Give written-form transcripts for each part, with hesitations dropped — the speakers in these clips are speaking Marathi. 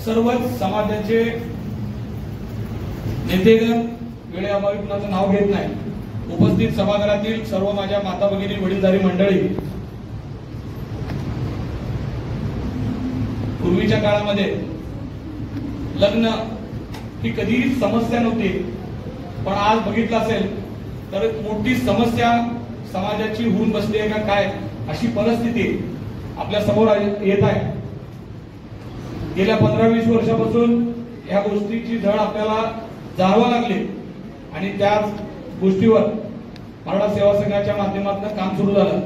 सर्वच समाजाचे नेतेगण वेळेअभावी कुणाचं नाव घेत नाही, उपस्थित सभागृहातील सर्व माझ्या माता भगिनी वडीलधारी मंडळी, पूर्वीच्या काळामध्ये लग्न ही कधीही समस्या नव्हती, पण आज बघितलं असेल तर मोठी समस्या समाजाची होऊन बसली आहे का काय अशी परिस्थिती आपल्या समोर येत आहे। गेल्या 15-20 वर्षापासून या गोष्टीची झळ आपल्याला जाणवा लागली आणि त्याच गोष्टीवर मराठा सेवा संघाच्या माध्यमातून काम सुरू झालं।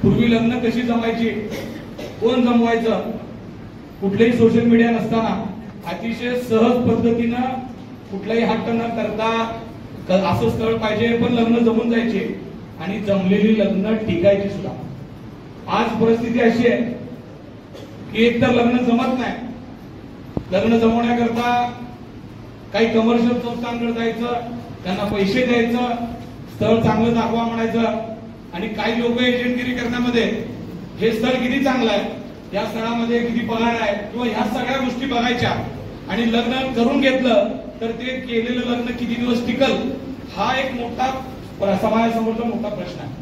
पूर्वी लग्न कशी जमायची, कोण जमवायचं, कुठलेही सोशल मीडिया नसताना अतिशय सहज पद्धतीनं कुठलाही हट्ट न करता असं स्थळ पाहिजे पण लग्न जमून जायचे आणि जमलेली लग्न टिकायची सुद्धा। आज परिस्थिती अशी आहे की एक तर लग्न जमत नाही, लग्न जमवण्याकरता काही कमर्शियल संस्थांकडे जायचं, त्यांना पैसे द्यायचं, स्थळ चांगलं दाखवा म्हणायचं आणि काही लोक एजंटगिरी करण्यामध्ये हे स्थळ किती चांगलं आहे, या स्थळामध्ये किती पगार आहे किंवा ह्या सगळ्या गोष्टी बघायच्या आणि लग्न करून घेतलं तर ते केलेलं लग्न किती दिवस टिकल हा एक मोठा समाजासमोरचा मोठा प्रश्न आहे।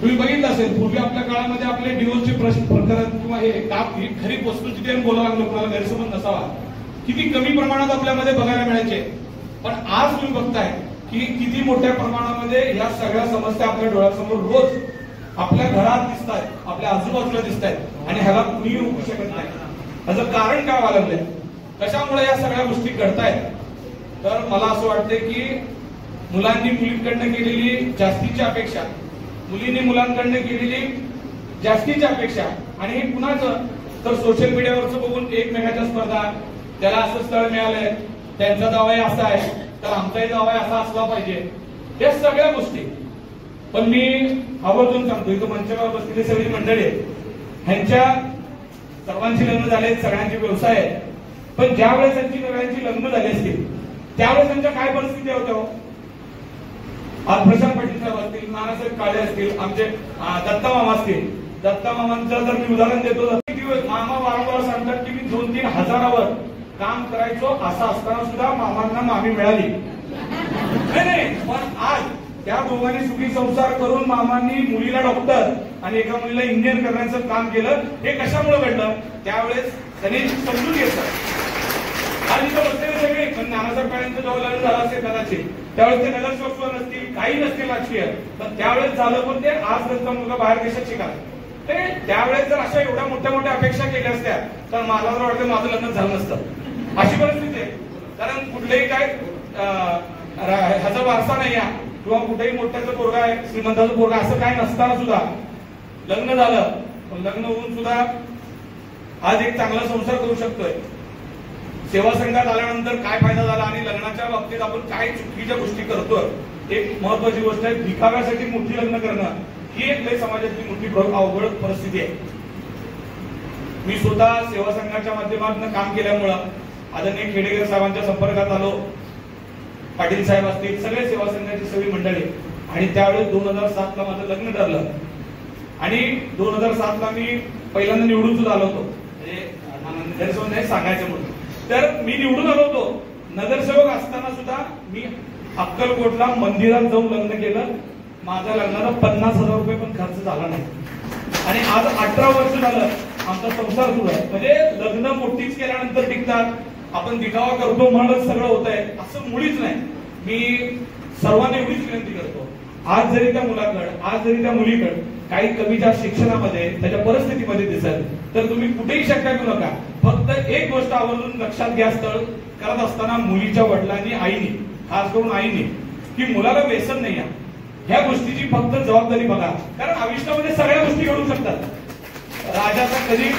तुम्ही बघितलं असेल पूर्वी आपल्या काळामध्ये आपले डिवोर्सचे प्रश्न प्रकरण किंवा हे खरी वस्तुस्थिती बोलावं लागलं, कोणाला गैरसमज नसावा, किती कमी प्रमाणात आपल्यामध्ये बघायला मिळायचे, पण आज तुम्ही बघताय की किती मोठ्या प्रमाणामध्ये या सगळ्या समस्या आपल्या डोळ्यासमोर रोज आपल्या घरात दिसत आहेत, आपल्या आजूबाजूला दिसत आहेत आणि ह्याला कुणीही रोखू शकत नाही। याचं कारण काय व्हायला लागलंय, कशामुळे या सगळ्या गोष्टी घडतायत, तर मला असं वाटतंय की मुलांनी मुलींकडनं केलेली जास्तीची अपेक्षा, मुलींनी मुलांकडनं केलेली जास्तीची अपेक्षा आणि हे कुणाचं तर सोशल मीडियावरचं बघून एकमेकाच्या स्पर्धा, त्याला असं स्थळ मिळालंय, त्यांचा जावई असा आहे तर आमचाही जावई असा असला पाहिजे, या सगळ्या गोष्टी। पण मी आवर्जून सांगतो, इथं मंचावर बसलेली सगळी मंडळी ह्यांच्या सर्वांची लग्न झाले, सगळ्यांचे व्यवसाय आहेत, पण ज्या वेळेस त्यांची सगळ्यांची लग्न झाली असतील त्यावेळेस त्यांच्या काय परिस्थिती होत्या। आज प्रशांत पाटील साहेब असतील, नानासाहेब काळे असतील, आमचे दत्ता मामा असतील, दत्ता मामांचं जर मी उदाहरण देतो, मामा वारंवार सांगतात की मी 2-3 हजारावर काम करायचो, असं असताना सुद्धा मामांना मामी मिळाली नाही, पण आज त्या दोघांनी सुखी संसार करून मामांनी मुलीला डॉक्टर आणि एका मुलीला इंजिनियर करण्याचं काम केलं। हे कशामुळे घडलं, त्यावेळेस त्यांनी समजून घेतलं। आज इथं बसलेले सगळे पण नानासाहेब काळेंचं जेव्हा लग्न झालं असेल कदाचित त्यावेळेस ते नगरसेवक नसतील, काही नसतील राजकीय, पण त्यावेळेस झालं, पण ते आज त्यांचा मुलगा बाहेर देशात शिकाला, ते त्यावेळेस जर अशा एवढ्या मोठ्या अपेक्षा केल्या असत्या तर मला तर वाटतं माझं लग्न झालं नसतं। अशी परिस्थिती आहे, कारण कुठलेही काय ह्याचा वारसा नाही आहे किंवा कुठेही मोठ्याचं पोरगा आहे, श्रीमंताचं पोरगा असं काय नसताना सुद्धा लग्न झालं, पण लग्न होऊन सुद्धा आज एक चांगला संसार करू शकतोय। सेवा संघात आल्यानंतर काय फायदा झाला आणि लग्नाच्या बाबतीत आपण काय चुकीच्या गोष्टी करतोय, एक महत्वाची गोष्ट आहे, दिखाव्यासाठी मोठी लग्न करणं ही एक समाजाची मोठी अवघड परिस्थिती आहे। मी स्वतः सेवा संघाच्या माध्यमातून काम केल्यामुळं आदरणीय खेडेकर साहेबांच्या संपर्कात आलो, पाटील साहेब असतील, सगळे सेवा संघाची सगळी मंडळी, आणि त्यावेळेस 2007 ला माझं लग्न ठरलं आणि 2007 ला मी पहिल्यांदा निवडून सुद्धा आलो होतो, म्हणजे नगरसेवक नाही सांगायचं म्हणून, तर मी निवडून आलो होतो। नगरसेवक असताना सुद्धा मी अक्कलकोटला मंदिरात जाऊन लग्न केलं, माझ्या लग्नाला 50,000 रुपये पण खर्च झाला नाही आणि आज 18 वर्ष झालं आमचा संसार सुरू आहे। म्हणजे लग्न मोठीच केल्यानंतर टिकतात, आपण दिखावा करतो म्हणूनच सगळं होत आहे असं मुळीच नाही। मी सर्वांना एवढीच विनंती करतो, आज जरी त्या मुलाकडे, आज जरी त्या मुलीकडे काही कमीच्या शिक्षणामध्ये, त्याच्या परिस्थितीमध्ये दिसेल तर तुम्ही कुठेही शंका घेऊ नका, फक्त एक गोष्ट आवर्जून लक्षात घ्या, स्थळ करत असताना मुलीच्या वडिलांनी, आईनी, खास करून आईनी, की मुलाला व्यसन नाही आहे ह्या गोष्टीची फक्त जबाबदारी बघा, कारण आयुष्यामध्ये सगळ्या गोष्टी घडू शकतात। राजाचा कधी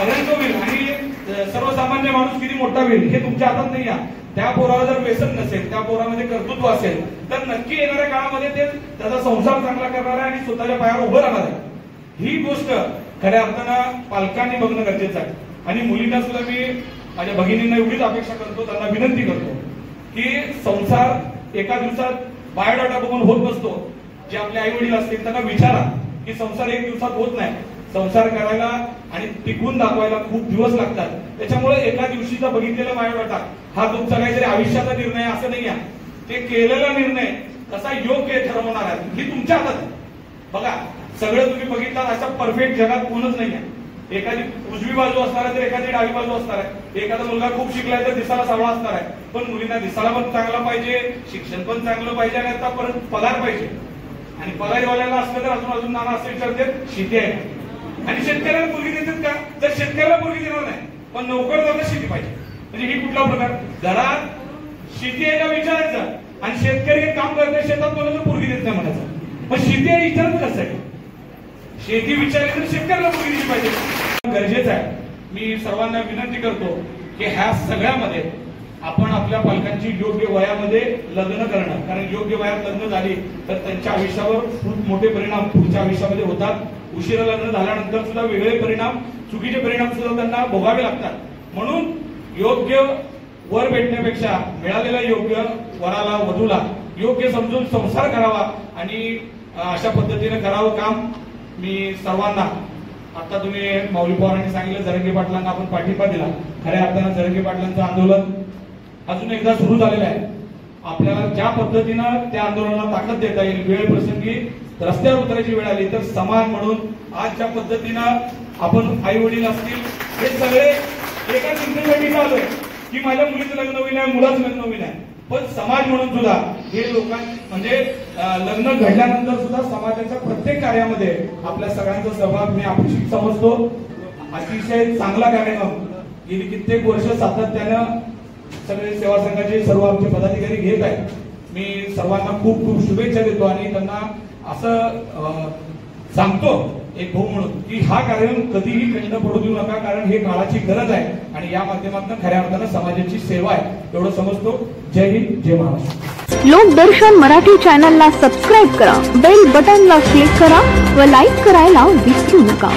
रंग होईल आणि सर्वसामान्य माणूस किती मोठा होईल हे तुमच्या हातात नाही आहे। त्या पोराला जर व्यसन नसेल, त्या पोरामध्ये कर्तृत्व असेल तर नक्की येणाऱ्या काळामध्ये ते त्याचा संसार चांगला करणार आहे आणि स्वतःच्या पायावर उभं राहणार आहे। ही गोष्ट खऱ्या अर्थानं पालकांनी बघणं गरजेचं आहे आणि मुलींना सुद्धा मी माझ्या भगिनींना एवढीच अपेक्षा करतो, त्यांना विनंती करतो की संसार एका दिवसात बायोडाटा बघून होत नसतो। जे आपले आई वडील असतील त्यांना विचारा की संसार एक दिवसात होत नाही, संसार करायला आणि टिकवून दाखवायला खूप दिवस लागतात। त्याच्यामुळे एका दिवशीचा बघितलेला बायोडाटा हा तुमचा काहीतरी आयुष्याचा निर्णय असं नाही आहे. ते केलेला निर्णय कसा योग्य ठरवणार आहे ही तुमच्या हातात आहे. बघा सगळं तुम्ही बघितलं असं परफेक्ट जगात कोणच नाही आहे. एखादी उजवी बाजू असणार आहे तर एखादी डावी बाजू असणार आहे. एखादा मुलगा खूप शिकलाय तर दिसायला सावळा असणार आहे. पण मुलींना दिसायला पण चांगला पाहिजे, शिक्षण पण चांगलं पाहिजे आणि आता परत पगार पाहिजे. आणि पगारीवाल्याला असलं तर अजून नाना असे विचारतात शेती आहे आणि शेतकऱ्याला मुलगी देतात का? तर शेतकऱ्याला मुलगी देणार नाही पण नोकरदाराला शेती पाहिजे. म्हणजे ही कुठला प्रकार? घरात शेती आहे का विचारायचं आणि शेतकरी काम करते शेतात बोलायचं मुलगी देत नाही म्हणायचं. मग शेती आहे विचारत कसं आहे? शेती विचारली तर शेतकऱ्याला मुलगी दिली पाहिजे. गरजेचं आहे. मी सर्वांना विनंती करतो की ह्या सगळ्यामध्ये आपण आपल्या पालकांची योग्य वयामध्ये लग्न करणं, कारण योग्य वयात लग्न झाली तर त्यांच्या आयुष्यावर खूप मोठे परिणाम पुढच्या आयुष्यामध्ये होतात. उशिरा लग्न झाल्यानंतर सुद्धा वेगळे परिणाम, चुकीचे परिणाम सुद्धा त्यांना भोगावे लागतात. म्हणून योग्य वर भेटण्यापेक्षा मिळालेल्या योग्य वराला वधूला योग्य समजून संसार करावा आणि अशा पद्धतीने करावं काम. मी सर्वांना आता तुम्ही माऊली पवारांनी सांगितलं जरंगे पाटलांना आपण पाठिंबा दिला. खऱ्या अर्थानं जरंगे पाटलांचं आंदोलन अजून एकदा सुरू झालेलं आहे. आपल्याला ज्या पद्धतीनं त्या आंदोलनाला ताकद देता येईल, वेळ प्रसंगी रस्त्यावर उतरायची वेळ आली तर समाज म्हणून आज ज्या पद्धतीनं आपण आई वडील असतील हे सगळे एका चिंतेसाठी आलोय की माझ्या मुलीचं लग्न होईल आहे, मुलाचं लग्न होईल आहे. पण समाज म्हणून सुद्धा हे लोकांनी म्हणजे लग्न घडल्यानंतर सुद्धा समाजाच्या प्रत्येक कार्यामध्ये आपल्या सगळ्यांचा सहभाग मी अपेक्षित समजतो. अतिशय चांगला कार्यक्रम गेली कित्येक वर्ष सातत्यानं सगळे सेवा संघाचे सर्व आमचे पदाधिकारी घेत आहेत. मी सर्वांना खूप खूप शुभेच्छा देतो आणि त्यांना असं सांगतो एक भाऊ म्हणून की हा कार्यक्रम कधीही खंड पडू देऊ नका, कारण हे काळाची गरज आहे आणि या माध्यमातून खऱ्या अर्थानं समाजाची सेवा आहे एवढं समजतो. जय हिंद, जय महाराष्ट्र. लोकदर्शन मराठी चॅनलला सबस्क्राईब करा, बेल बटनला क्लिक करा व लाईक करायला विसरू नका.